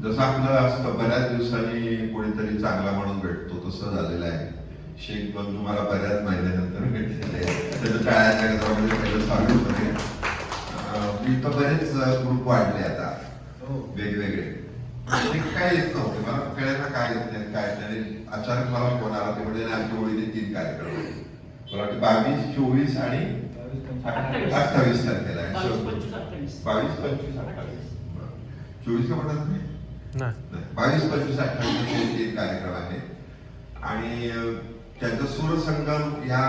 जसं आपलं असतं बऱ्याच दिवसांनी कोणीतरी चांगला म्हणून भेटतो तसं झालेलं आहे. शेख बंधू मला बऱ्याच महिन्यानंतर भेटलेले त्याचं टाळ्याच्या गजरामध्ये पहिलं स्वागत होते. इथं बरेच ग्रुप वाढले आता वेगवेगळे. काय येत नव्हते मला कळायला काय येत नाही काय नाही. अचानक मला फोन आला ते म्हणजे आमच्या ओळीने 3 कार्यक्रम मला वाटतं 22, 24 आणि 28 तारखेला आहे. 22, 25, 28 24 का म्हणतात नाही 22, 25, 28 3 कार्यक्रम आहेत. आणि त्यांचा सूरसंगम ह्या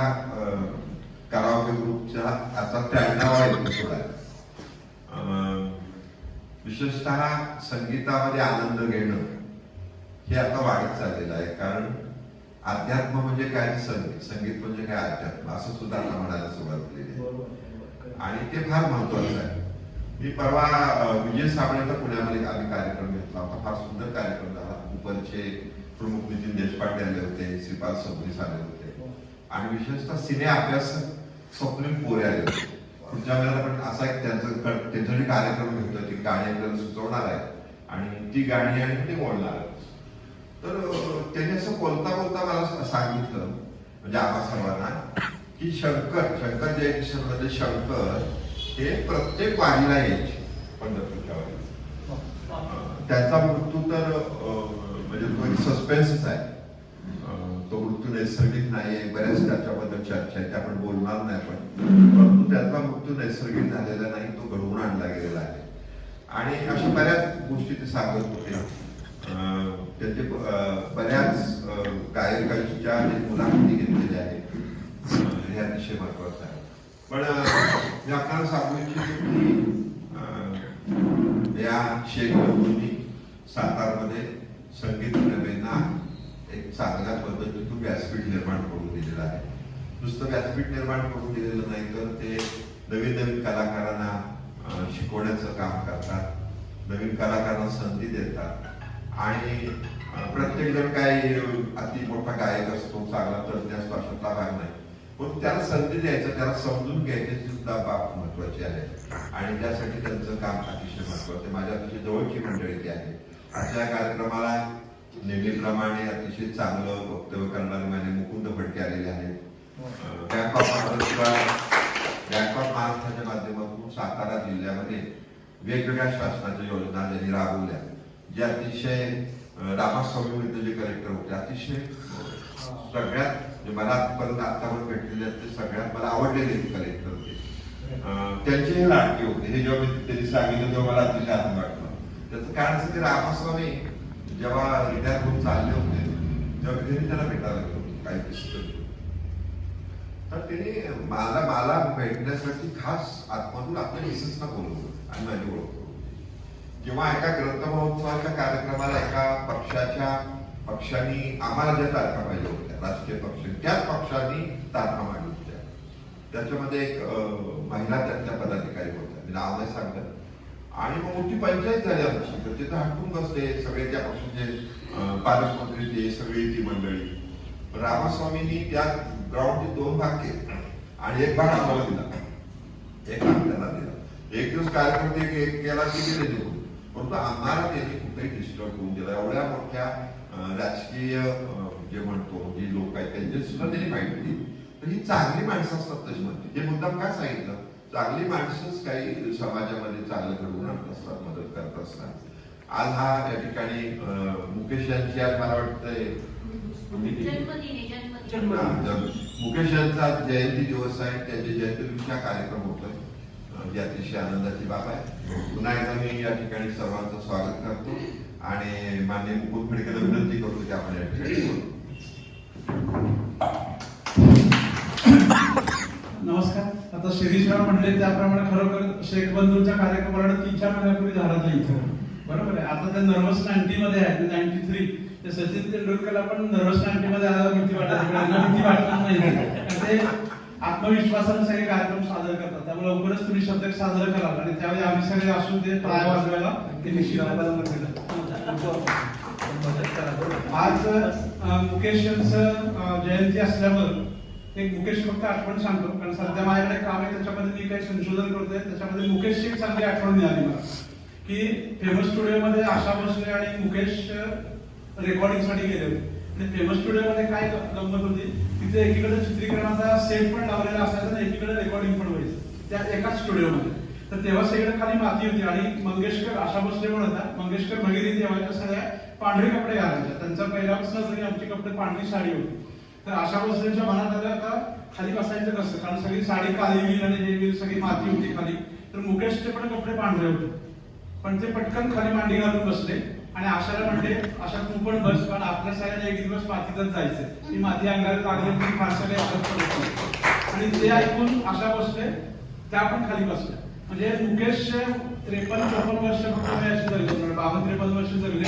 कराओके ग्रुपच्या आता 93वा एपिसोड आहे. विशेषतः संगीतामध्ये आनंद घेणं हे आता वाढत चाललेलं आहे. कारण अध्यात्म म्हणजे काय, संगीत म्हणजे काय अध्यात्म असं सुद्धा आता म्हणायला सुरुवात केली आहे आणि ते फार महत्वाचं आहे. मी परवा विजय साबळेचा पुण्यामध्ये आम्ही कार्यक्रम घेतला होता. फार सुंदर कार्यक्रम झाला. उपरचे प्रमुख नितीन देशपांडे आले होते, श्रीपाद सबनीस आले होते आणि विशेषतः सिने अभ्यासक स्वप्नील पोरे आले होते. पुढच्या वेळेला पण असा एक त्यांच्यासाठी कार्यक्रम घेतला. ती गाणी आपल्याला सुचवणार आहे आणि ती गाणी आणि ते बोलणार आहे. तर त्यांनी असं बोलता बोलता मला सांगितलं म्हणजे आम्हा सर्वांना की शंकर जयकिशन मध्ये शंकर हे प्रत्येक वाणीला यायचे पंढरपूरच्या वाणीला. त्यांचा मृत्यू तर म्हणजे तो एक सस्पेन्सच आहे. तो मृत्यू नैसर्गिक नाही आहे. बऱ्याच त्याच्याबद्दल चर्चा आहे, ते आपण बोलणार नाही. परंतु त्याचा मृत्यू नैसर्गिक झालेला नाही, तो घडवून आणला गेलेला आहे. आणि अशा बऱ्याच गोष्टी ते सांगत होते. त्यांचे बऱ्याच गायकांच्या मुलाखती घेतलेल्या आहेत. हे अतिशय महत्वाचं आहे. पण मी आपल्याला सांगू इच्छितो की या शेख बंधूंनी सातारमध्ये संगीत प्रेमींना एक चांगल्या पद्धतीतून व्यासपीठ निर्माण करून दिलेलं आहे. नुसतं व्यासपीठ निर्माण करून दिलेलं नाही तर ते नवीन नवीन कलाकारांना शिकवण्याचं काम करतात, नवीन कलाकारांना संधी देतात आणि प्रत्येक जण काही अति मोठा गायक असतो, चांगला तज्ञ असतो अशातला भाग नाही. पण त्याला संधी द्यायचं, त्याला समजून घ्यायची सुद्धा बाब महत्वाची आहे आणि त्यासाठी त्यांचं काम अतिशय महत्वाचं. माझ्या अतिशय जवळची मंडळी ती आहे. आजच्या कार्यक्रमाला नेहमीप्रमाणे अतिशय चांगलं वक्तव्य करणारे माझे मुकुंद फडके आलेले आहेत. बँक ऑफ महाराष्ट्राच्या माध्यमातून सातारा जिल्ह्यामध्ये वेगवेगळ्या शासनाच्या योजना ज्यांनी राबवल्या, जे अतिशय रामास्वामी विरुद्ध जे कलेक्टर होते, अतिशय सगळ्यात मला आतापर्यंत आतापर्यंत भेटलेले ते सगळ्यात मला आवडलेले कलेक्टर होते. त्यांचे हे लाडके होते. हे जेव्हा त्यांनी सांगितलं तेव्हा मला अतिशय आनंद वाटला. त्याचं कारण असं की रामास्वामी जेव्हा रिटायर होऊन चालले होते तेव्हा घरी त्याला भेटायला गेलो काही पुस्तक. तर त्याने मला भेटण्यासाठी खास आतमधून आपल्या मिसेसना बोलवलं आणि माझी ओळख करून. जेव्हा एका ग्रंथ महोत्सवाच्या कार्यक्रमाला एका पक्षांनी आम्हाला ज्या तारखा पाहिजे होत्या, राजकीय पक्ष त्याच पक्षांनी तारखा मांडल्या होत्या. त्याच्यामध्ये एक महिला त्यातल्या पदाधिकारी होत्या, मी नाव नाही सांगत. आणि मग मोठी पंचायत झाली आमची. तर तिथं हटून बसले सगळे त्या पक्षाचे पालकमंत्री, ते सगळी ती मंडळी. रामास्वामींनी त्या ग्राउंडचे 2 भाग केले आणि एक भाग आम्हाला दिला, एक भाग त्यांना दिला. एक दिवस कार्यक्रम केला की गेले देऊन, परंतु आम्हाला त्यांनी कुठेही डिस्टर्ब होऊन दिला. एवढ्या मोठ्या राजकीय जे म्हणतो जे लोक आहेत त्यांची सुद्धा त्यांनी माहिती दिली. तर ही चांगली माणसं असतात तशी म्हणते. हे मुद्दाम काय सांगितलं, चांगली माणसंच काही समाजामध्ये चांगलं घडवून आणत असतात, मदत करत असतात. आज हा या ठिकाणी मुकेश यांची आज मला वाटतंय मुकेश यांचा जयंती दिवस आहे. त्यांच्या जयंती दिवशी कार्यक्रम होतोय, जी अतिशय आनंदाची बाब आहे. पुन्हा एकदा मी या ठिकाणी सर्वांचं स्वागत करतो आणि माननीय मुकुंद फडकेला विनंती करतो की आपण या ठिकाणी. नमस्कार. आता शिरीषराव म्हणले त्याप्रमाणे खरोखर शेख बंधूंच्या कार्यक्रमाला 3-4 महिन्यापूर्वी झाला इथं, बरोबर आहे. आता ते नर्वस 90 मध्ये आहे, 93. ते सचिन तेंडुलकरला पण नर्वस 90 मध्ये आल्यावर भीती वाटणार नाही. ते आत्मविश्वासाने सगळे कार्यक्रम सादर करतात. त्यामुळे लवकरच तुम्ही शब्द सादर कराल आणि त्यावेळी आम्ही सगळे असून ते पाय वाजवायला ते निश्चित. आज मुकेश यांचं जयंती असल्यावर एक मुकेश फक्त आठवण सांगतो, कारण सध्या माझ्याकडे काम आहे त्याच्यामध्ये मी काही संशोधन करतोय. त्याच्यामध्ये मुकेशची एक चांगली आठवण मिळाली मला. की फेमस स्टुडिओमध्ये आशा भोसले आणि मुकेश रेकॉर्डिंगसाठी गेले होते. आणि फेमस स्टुडिओमध्ये काय गंमत होती, तिथे एकीकडे चित्रीकरणाचा सेट पण लावलेला असायचा आणि एकीकडे रेकॉर्डिंग पण व्हायचं त्या एकाच स्टुडिओमध्ये. तर तेव्हा सगळीकडे खाली माती होती आणि मंगेशकर, आशा भोसले पण होता, मंगेशकर भगिनी तेव्हाच्या सगळ्या पांढरे कपडे घालायच्या. त्यांचा पहिल्यापासून सगळी आमची कपडे पांढरी साडी होती. तर आशा भोसलेंच्या मनात आलं आता खाली बसायचं कसं, कारण सगळी साडी काळी व्हील आणि हे व्हील सगळी माती होती खाली. तर मुकेशचे पण कपडे पांढरे होते, पण ते पटकन खाली मांडी घालून बसले आणि आशाला म्हणले आशा तू पण बस, कारण आपल्या सगळ्यांना एक दिवस मातीतच जायचंय, ती माती अंगाला लागली तरी फारसं काही आदत पडत नाही. आणि ते ऐकून आशा बसले, त्या पण खाली बसल्या. म्हणजे मुकेश 53-54 वर्ष फक्त वयाचे जगले, 52-53 वर्ष जगले.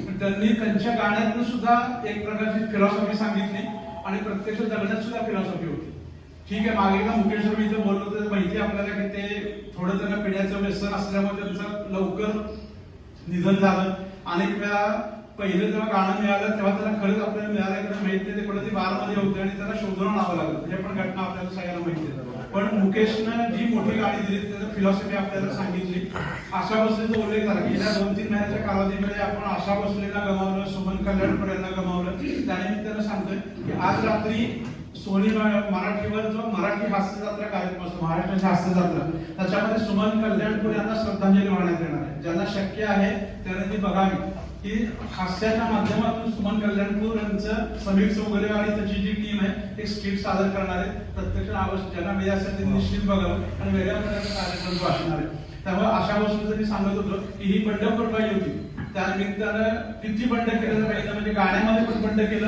पण त्यांनी त्यांच्या गाण्यातून सुद्धा एक प्रकारची फिलॉसॉफी सांगितली आणि प्रत्यक्ष जगण्यात सुद्धा फिलॉसॉफी होती. ठीक आहे, मागे एकदा मुकेश मी इथे बोललो तर माहिती आपल्याला की ते थोडं त्यांना पिण्याचं व्यसन असल्यामुळे त्यांचं लवकर निधन झालं. अनेक वेळा पहिलं जेव्हा गाणं मिळालं तेव्हा त्याला खरंच आपल्याला मिळालं की माहित नाही, ते कुठे बारमध्ये होते आणि त्याला शोधून आणावं लागलं. हे पण घटना आपल्याला सगळ्यांना माहिती आहे. पण मुकेशनं जी मोठी गाणी दिली त्याची फिलॉसॉफी आपल्याला सांगितली. आशा भोसलेचा उल्लेख झाला. गेल्या 2-3 महिन्याच्या कालावधीमध्ये आपण आशा भोसलेला गमावलं, सुमन कल्याणपूर यांना गमावलं. त्यानिमित्तानं सांगतोय की आज रात्री सोनी मराठीवर जो मराठी हास्य जत्रा कार्यक्रम असतो, महाराष्ट्राची हास्य जत्रा, त्याच्यामध्ये सुमन कल्याणपूर यांना श्रद्धांजली वाहण्यात येणार आहे. ज्यांना शक्य आहे त्याने ती बघावी. की हास्याच्या माध्यमातून सुमन कल्याणपूर यांचं समीर चौगले आणि त्याची जी टीम आहे एक स्किट सादर करणार आहे. प्रत्यक्ष आवश्यक ज्यांना वेळ असेल त्यांनी निश्चित बघावं आणि वेगळ्या प्रकारचा कार्यक्रम तो असणार आहे. त्यामुळे आशा भोसले मी सांगत होतो की ही बंडखोर बाई होती, त्यानिमित्तानं किती बंड केलं पाहिजे, म्हणजे गाण्यामध्ये पण बंड केलं,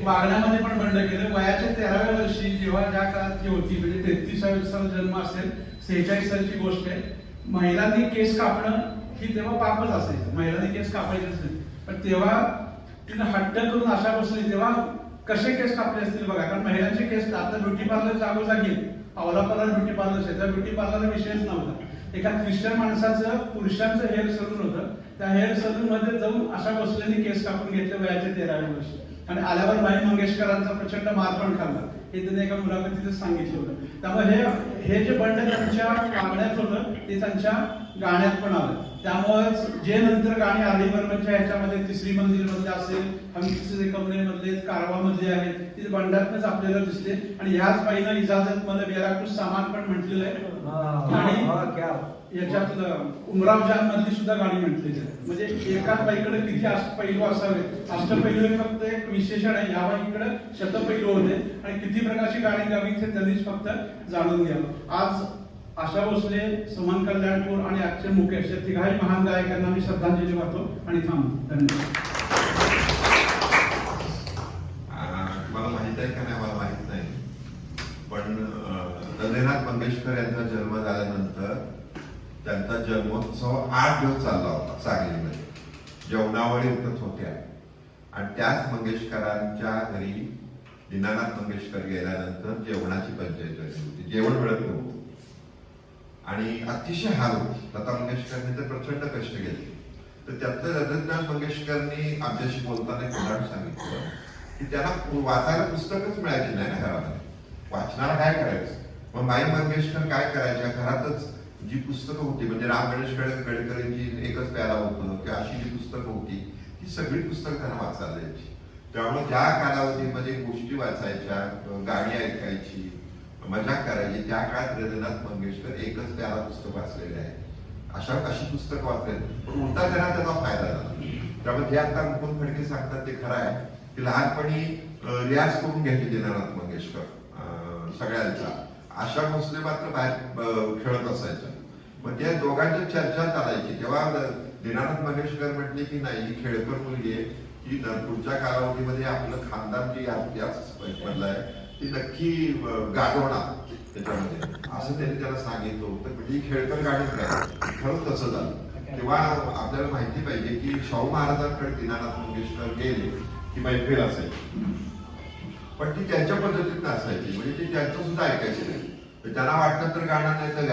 वागण्यामध्ये पण बंड केलं. वयाच्या 13व्या वर्षी जेव्हा ज्या काळात ती होती, म्हणजे 33 साल जन्म असेल, 46 सालची गोष्ट आहे, महिलांनी केस कापणं ही तेव्हा पापच असायचं, महिलांनी केस कापायचेच नाही. पण तेव्हा तिने हट्ट करून आशा बसली, तेव्हा कसे केस कापले असतील बघा. कारण महिलांचे केस आता ब्युटी पार्लर जागोजागी, पावला ब्युटी पार्लर आहे, त्या ब्युटी पार्लर विषयच नव्हता. एका ख्रिश्चन माणसाचं पुरुषांचं हेअर सलून होतं, त्या हेअर सलून मध्ये जाऊन आशा भोसलेंनी केस कापून घेतले वयाच्या 13व्या वर्षी. आणि आल्यावर भाई मंगेशकरांचा प्रचंड मार पण खाल्ला, हे त्यांनी एका मुलाखतीतच सांगितलं होतं. त्यामुळे हे जे बंड त्यांच्या वागण्यात होतं ते त्यांच्या गाण्यात पण आलं. त्यामुळेच जे नंतर गाणी आली बर्मनच्या ह्याच्यामध्ये तिसरी मंदिर मधले असेल, हम किसी कमरे मधले, कारवा मधले आहेत, ते बंडातच आपल्याला दिसते. आणि ह्याच बाईनं इजाजत मध्ये बेराकुस सामान पण म्हटलेलं आहे. आणि याच्यातलं उमराव जान मधली सुद्धा गाणी म्हटलेली आहे. म्हणजे एकाच बाईकडे किती अष्टपैलू असावे, अष्टपैलू हे फक्त एक विशेषण आहे, या बाईकडे शतपैलू होते आणि किती प्रकारची गाणी गावी ते त्यांनीच फक्त जाणून घ्यावं. आज आशा भोसले, सुमन कल्याणपूर आणि आजचे मुकेश या तिघाही महान गायकांना मी श्रद्धांजली वाहतो आणि थांबतो. धन्यवाद. मला माहित आहे का नाही मला माहित नाही, पण हृदयनाथ मंगेशकर यांचा जन्म झाल्यानंतर त्यांचा जन्मोत्सव 8 दिवस चालला होता सांगलीमध्ये. जेवणावळी उठत होत्या आणि त्याच मंगेशकरांच्या घरी दीनानाथ मंगेशकर गेल्यानंतर जेवणाची पंचायत झाली होती. जेवण मिळत नव्हतं आणि अतिशय हाल होते. लता मंगेशकरने तर प्रचंड कष्ट घेतले. तर त्यातलं हृदयनाथ मंगेशकरनी आमच्याशी बोलताना एक उदाहरण सांगितलं की त्यांना वाचायला पुस्तकच मिळायची नाही ना घरामध्ये, वाचनाला काय करायचं. मग माई मंगेशकर काय करायच्या, घरातच जी पुस्तकं होती, म्हणजे राम गणेश गडकरींची एकच प्याला होतं किंवा अशी जी पुस्तकं होती ती सगळी पुस्तकं त्यांना वाचायला द्यायची. त्यामुळे त्या कालावधीमध्ये गोष्टी वाचायच्या, गाणी ऐकायची, मजा करायची. त्या काळात हृदयनाथ मंगेशकर एकच प्याला पुस्तक वाचलेले आहे. अशी पुस्तकं वाचलेली, पण उलटा त्यांना त्याचा फायदा झाला. त्यामुळे जे आता मुकुंद फडके सांगतात ते खरं आहे की लहानपणी रियाज करून घ्यायचे दीनानाथ मंगेशकर सगळ्यांचा. आशा भोसले मात्र बाहेर खेळत असायच्या. मग त्या दोघांची चर्चा चालायची. तेव्हा दीनानाथ मंगेशकर म्हटले की नाही, ही खेळकर मुलगी आहे, ही पुढच्या कालावधीमध्ये आपलं खानदान जी याच मधलं आहे ती नक्की गाजवणार त्याच्यामध्ये, असं त्यांनी त्याला सांगितलं होतं. म्हणजे खेळकर गाणीच राहील. खरंच तसं झालं. तेव्हा आपल्याला माहिती पाहिजे की शाहू महाराजांकडे दीनानाथ मंगेशकर गेले की मैफिल असायची, पण ती त्यांच्या पद्धतीत नसायची. म्हणजे ती त्यांचं सुद्धा ऐकायची नाही. त्यांना वाटतं तर गाणं नाही तर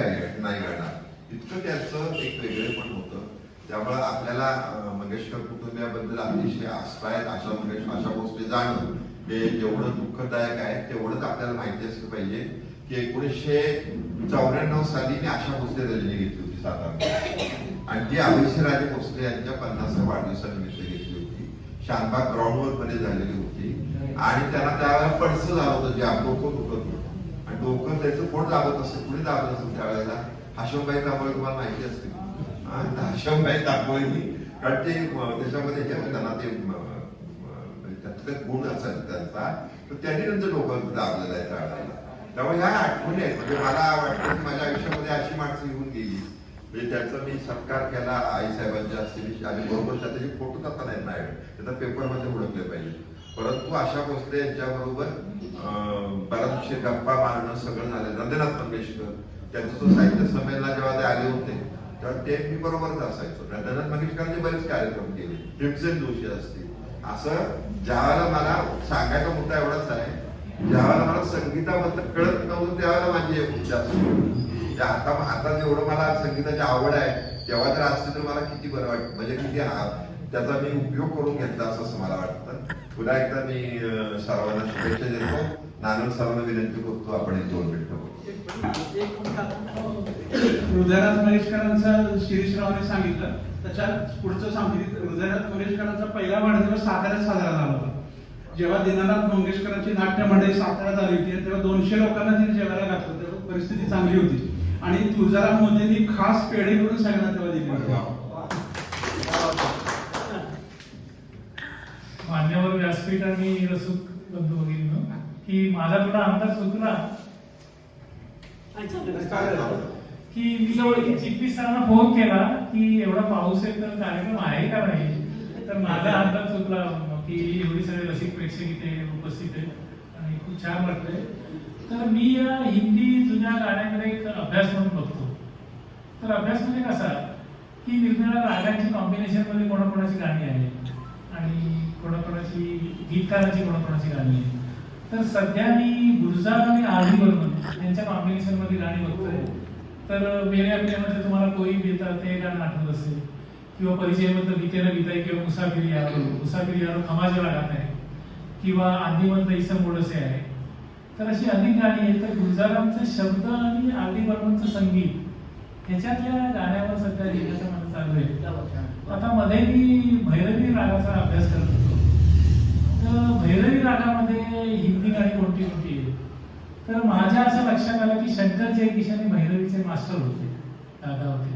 नाही गाणार, इतकं त्यांचं एक वेगळे पण होतं. त्यामुळे आपल्याला मंगेशकर कुटुंबियाबद्दल अतिशय आस्था आशा भोसले जाणं हे जेवढं दुःखदायक आहे तेवढंच आपल्याला माहिती असलं पाहिजे की 1994 साली आशा भोसले रजनी घेतली होती सातारा आणि ती अभिषेकराजे भोसले यांच्या 50व्या वाढदिवसानिमित्त घेतली होती. शानबाग ग्राउंडवर मध्ये झालेली होती आणि त्यांना त्यावेळेला पडसं झालं होतं, जे डोकं दुखत होतं आणि डोकं त्याचं कोण दाबत असेल, कुणी दाबत असेल त्यावेळेला हाशमबाई तांबोळी, तुम्हाला माहिती असते. हाशमबाई तांबोळी, कारण ते त्याच्यामध्ये हे होतं ना, ते त्यातले गुण असायचे त्यांचा, तर त्यांनी त्यांचं डोकं दाबलेलं आहे त्यावेळेला. त्यामुळे ह्या आठवणी आहेत. म्हणजे मला वाटतं की माझ्या आयुष्यामध्ये अशी माणसं येऊन गेली, म्हणजे त्याचा मी सत्कार केला आईसाहेबांच्या असतील आणि बरोबर त्याचे फोटो आता नाही त्याचा पेपरमध्ये उडकले पाहिजे. परंतु आशा भोसले यांच्याबरोबर बराचशे गप्पा मारणं सगळं झालं. रंगनाथ मंगेशकर त्यांचं जो साहित्य संमेलनाला जेव्हा ते आले होते तेव्हा ते मी बरोबरच असायचो. रंगनाथ मंगेशकरांनी बरेच कार्यक्रम केले, भीमसेन जोशी असतील. असं ज्यावेळेला मला सांगायचा मुद्दा एवढाच आहे, ज्यावेळेला मला संगीताबद्दल कळत नव्हतं त्यावेळेला माझी एक इच्छा असते. आता जेवढं मला संगीताची आवड आहे तेव्हा जर असते तर मला किती बरं वाटतं, म्हणजे किती त्याचा मी उपयोग करून घेतला असं मला वाटतं. पुन्हा एकदा मी सर्वांना शुभेच्छा देतो. नानल सर्वांना विनंती करतो आपण एक 2 मिनिटं. हृदयनाथ मंगेशकरांचं शिरीषरावांनी सांगितलं, त्याच्या पुढचं सांगितलं. हृदयनाथ मंगेशकरांचा पहिला वाढदिवस साताऱ्यात साजरा झाला होता. जेव्हा दीनानाथ मंगेशकरांची नाट्य मंडळी साताऱ्यात आली होती तेव्हा 200 लोकांना तिने जेवायला घातलं. तेव्हा परिस्थिती चांगली होती आणि तुळजाराम मोदींनी खास पेढे करून सगळ्यांना तेव्हा दिली. मान्यवर व्यासपीठ आणि रसूक बंधू भगिनी, की माझा थोडा अंदाज चुकला की मी चिटणीस सरांना फोन केला की एवढा पाऊस आहे तर कार्यक्रम आहे का नाही, तर माझा अंदाज चुकला की एवढी सगळे रसिक प्रेक्षक इथे उपस्थित आहेत आणि खूप छान वाटतंय. तर मी हिंदी जुन्या गाण्याकडे एक अभ्यास म्हणून बघतो. तर अभ्यास म्हणजे कसा की निरनिराळ्या रागांची कॉम्बिनेशन मध्ये कोणाकोणाची गाणी आहेत आणि कोणाकोणाची गीतकारांची कोणाकोणाची गाणी आहेत. तर सध्या मी गुलजार आणि आर डी बर्मन यांच्या कॉम्बिनेशन मध्ये गाणी बघतोय. तर मेरे अपनेमध्ये तुम्हाला कोई बीता ते गाणं आठवत असेल, किंवा परिचयमधलं बीतेला बीताई, किंवा मुसाफिरी यारो खमाजेला गाणं आहे, किंवा आंधीमधलं इसम मोडसे आहे. तर अशी अनेक गाणी आहेत. तर गुलजारांचे शब्द आणि आर डी बर्मनचं संगीत ह्याच्यातल्या गाण्यावर सध्या लिहिण्याचं मला चालू आहे. आता मध्ये मी भैरवी रागाचा अभ्यास करत होतो. तर भैरवी रागामध्ये हिंदी गाणी कोणती कोणती आहेत, तर माझ्या असं लक्षात आलं की शंकर जयकिशनी भैरवीचे मास्टर होते, दादा होते.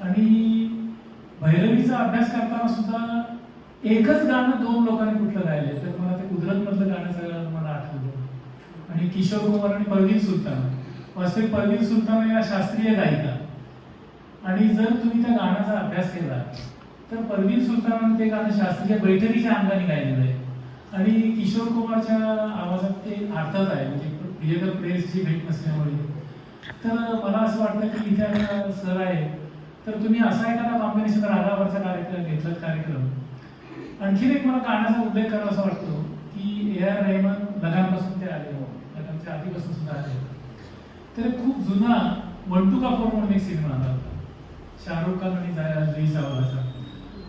आणि भैरवीचा अभ्यास करताना सुद्धा एकच गाणं 2 लोकांनी कुठलं गायले, तर मला ते कुदरत मधलं गाणं सगळं मला आठवलं. आणि किशोर कुमार आणि परवीन सुलतान, वास्तविक परवीन सुलतान या शास्त्रीय गायिका. आणि जर तुम्ही त्या गाण्याचा अभ्यास केला तर परवीन सुलतानाने ते गाणं शास्त्रीय बैठकीच्या अंगाने गायलेलं आहे आणि किशोर कुमारच्या आवाजात ते अर्थच आहे, म्हणजे प्रियकर प्रेयसीची भेट नसल्यामुळे. तर मला असं वाटतं की इथे आता सर आहे, तर तुम्ही असा एखादा कॉम्बिनेशन रागावरचा कार्यक्रम. आणखीन एक मला गाण्याचा उल्लेख करावा असं वाटतो की ए आर रहमान लगानपासून ते आले, लगानच्या आधीपासून सुद्धा आले. तर खूप जुना 1 2 का 4 म्हणून एक सिनेमा आला होता शाहरुख खान आणि जुई चावलाचा,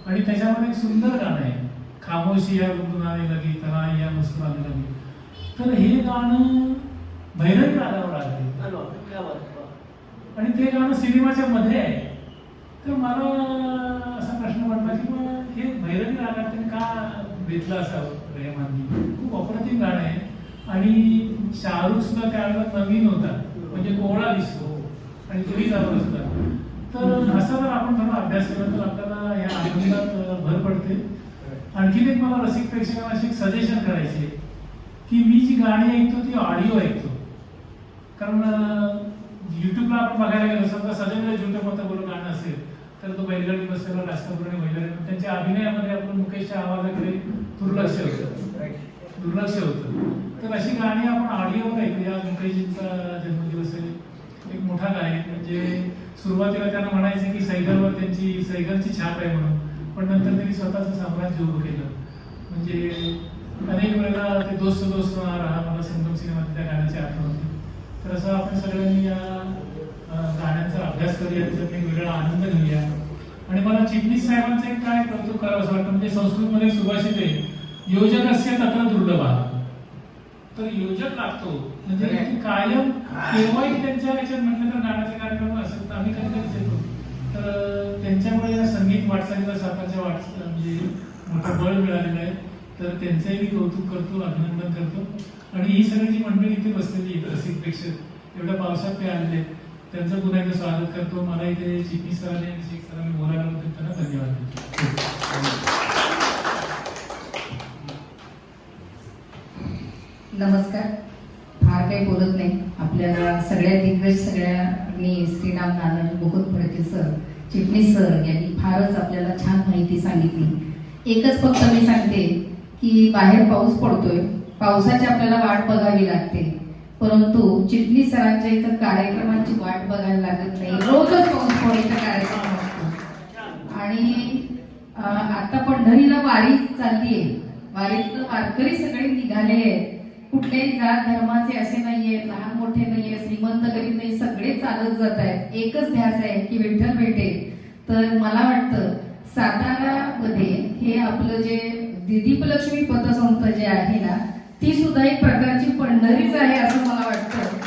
आणि त्याच्यामध्ये एक सुंदर गाणं आहे, खामोशी या गुनगुनाने लगी तन्हाई या मुस्कुराने लगी. तर हे गाणं भैरवी रागावर आले आणि ते गाणं सिनेमाच्या मध्ये आहे. तर मला असा प्रश्न पडला की मग हे भैरवी रागात का घेतलं असावं रेहमाननी. खूप अप्रतिम गाणं आहे आणि शाहरुख सुद्धा त्यावेळेला नवीन होता, म्हणजे कोवळा दिसतो आणि जुई चावला सुद्धा. तर असा जर आपण थोडा अभ्यास केला तर आपल्याला या आनंदात भर पडते. आणखीन एक मला रसिक प्रेक्षकांना अशी सजेशन करायचे की मी जी गाणी ऐकतो ती ऑडिओ ऐकतो. कारण युट्यूबला आपण बघायला गेलो, समजा सजन झुंड मत बोलून गाणं असेल तर तो बैलगाडी बसलेला राष्ट्रपती बैलगाडी, त्यांच्या अभिनयामध्ये आपण मुकेशच्या आवाजाकडे दुर्लक्ष होतं. तर अशी गाणी आपण ऑडिओवर ऐकू. या मुकेशजींचा जन्मदिवस आहे, एक मोठा गायक, म्हणजे सुरुवातीला त्यांना म्हणायचे की सैगलवर त्यांची सैगलची छाप आहे म्हणून, पण नंतर त्यांनी स्वतःचं साम्राज्य उभं केलं. म्हणजे अनेक वेळेला ते दोस्त दोस्त राहा मला संगम सिनेमात त्या गाण्याची आठवण होती. तर असं आपण सगळ्यांनी या गाण्यांचा अभ्यास करूया, त्याच्यात एक वेगळा आनंद घेऊया. आणि मला चिटणीस साहेबांचं एक काय कौतुक करावं असं वाटतं, म्हणजे संस्कृतमध्ये सुभाषित आहे, योजकस्य तत्र दुर्लभा. तर योजक लागतो, म्हणजे कायम केव्हाही त्यांच्या याच्यात म्हटलं तर गाण्याचे कार्यक्रम असेल तर आम्ही कधी कधीच येतो. तर त्यांच्यामुळे या संगीत वाटचालीला सातारच्या म्हणजे मोठं बळ मिळालेलं आहे. तर त्यांचंही मी कौतुक करतो, अभिनंदन करतो. आणि ही सगळी जी मंडळी इथे बसलेली आहेत रसिक प्रेक्षक, एवढ्या पावसात ते आलेले आहेत, त्यांचं पुन्हा एकदा स्वागत करतो. मला इथे चिटणीस सरांनी आणि शेख सरांनी बोलायला होते, त्यांना धन्यवाद देतो. नमस्कार. फार काही बोलत नाही. आपल्याला सगळ्या दिग्गज सगळ्यांनी श्रीराम नाना मुकुंद फडके सर, चिटणीस सर यांनी फारच आपल्याला छान माहिती सांगितली. एकच फक्त मी सांगते की बाहेर पाऊस पडतोय, पावसाची आपल्याला वाट बघावी लागते, परंतु चिटणीस सरांच्या इथं कार्यक्रमांची वाट बघायला लागत नाही. रोजच पाऊस पडायचा कार्यक्रम असतो. आणि आता पंढरीला वारी चाललीये, वारीतलं वारकरी सगळे निघालेले आहेत. कुठल्याही जात धर्माचे असे नाहीये, लहान मोठे नाहीये, श्रीमंत गरीब नाही, सगळे चालत जात आहेत. एकच ध्यास आहे की विठ्ठल भेटेल. तर मला वाटतं सातारामध्ये हे आपलं जे दीपलक्ष्मी पतसंस्था जे आहे ना, ती सुद्धा एक प्रकारची पंढरीच आहे असं मला वाटतं.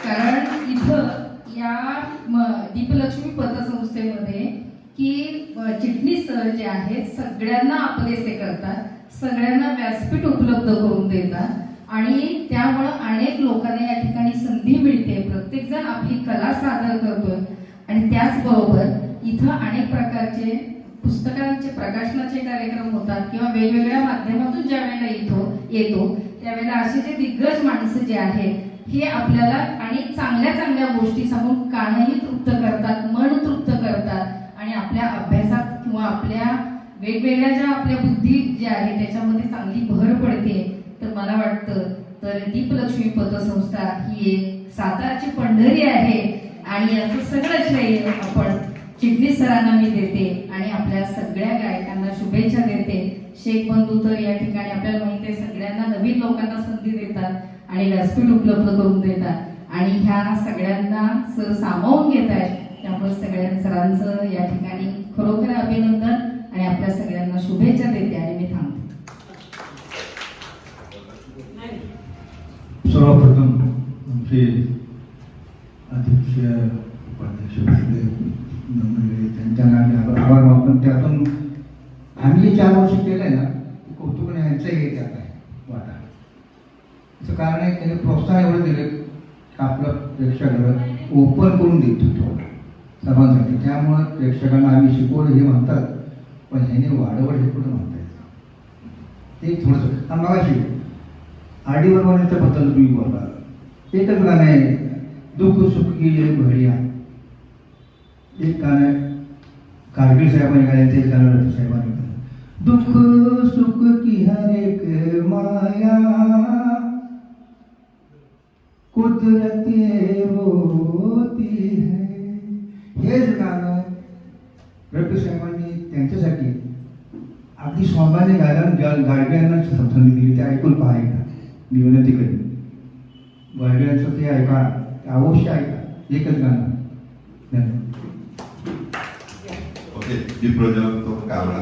कारण इथं या दीपलक्ष्मी पतसंस्थेमध्ये की चिटणीस सर जे आहेत सगळ्यांना आपलेसे करतात, सगळ्यांना व्यासपीठ उपलब्ध करून देतात आणि त्यामुळं अनेक लोकांना या ठिकाणी संधी मिळते. प्रत्येक जण आपली कला सादर करतोय आणि त्याचबरोबर इथं अनेक प्रकारचे पुस्तकांचे प्रकाशनाचे कार्यक्रम होतात किंवा वेगवेगळ्या माध्यमातून ज्या वेळेला येतो त्यावेळेला असे जे दिग्गज माणसं जे आहेत हे आपल्याला अनेक चांगल्या चांगल्या गोष्टी सांगून कानही तृप्त करतात, मन तृप्त करतात आणि आपल्या अभ्यासात किंवा आपल्या वेगवेगळ्या ज्या आपल्या बुद्धी ज्या आहे त्याच्यामध्ये चांगली भर पडते. तर मला वाटतं तर दीपलक्ष्मी पतसंस्था ही एक सातारची पंढरी आहे आणि याचं सगळं श्रेय आपण चिटणीस सरांना मी देते आणि आपल्या सगळ्या गायकांना शुभेच्छा देते. शेख बंधू तर या ठिकाणी आपल्याला माहिती आहे सगळ्यांना नवीन लोकांना संधी देतात आणि व्यासपीठ उपलब्ध करून देतात आणि ह्या सगळ्यांना सर सामावून घेत आहेत. त्यामुळे सगळ्या सरांचं या ठिकाणी खरोखर अभिनंदन आणि आपल्या सगळ्यांना शुभेच्छा देते आणि मी थांबते. सर्वप्रथम आमचे अध्यक्ष उपाध्यक्ष मंडळी त्यांच्या नावे आभार मानतो. त्यातून आम्ही 4 वर्ष केलंय ना कौतुक यांचंही त्यात आहे वाटा. त्याचं कारण आहे त्याने प्रोत्साहन एवढं दिलं की आपलं प्रेक्षकांना ओपन करून देत होतो सर्वांसाठी. त्यामुळं प्रेक्षकांना आम्ही शिकवलं हे म्हणतात पण ह्याने वाढवड हे कुठं म्हणता येतं ते थोडंसं मगाशी आरडी बर्मनच्या बद्दल तुम्ही बोलला. एकच गाणं आहे दुःख सुख की ये भरिया, एक गाणं आहे कारगिल साहेबांनी गायलं ते गाणं रफी साहेबांनी गायलं. दुःख सुख की हर एक माया कुदरत ये रोती है. हेच गाणं रफी साहेबांनी त्यांच्यासाठी अगदी स्वाभाने गाडग्यांना संधी दिली. ते ऐकून पाहायला मी विनंती करेन. गाडग्यांचं ते ऐका, अवश्य ऐका. एकच गाणं. धन्यवाद. ओके, जी प्रोजेक्ट तो कावळा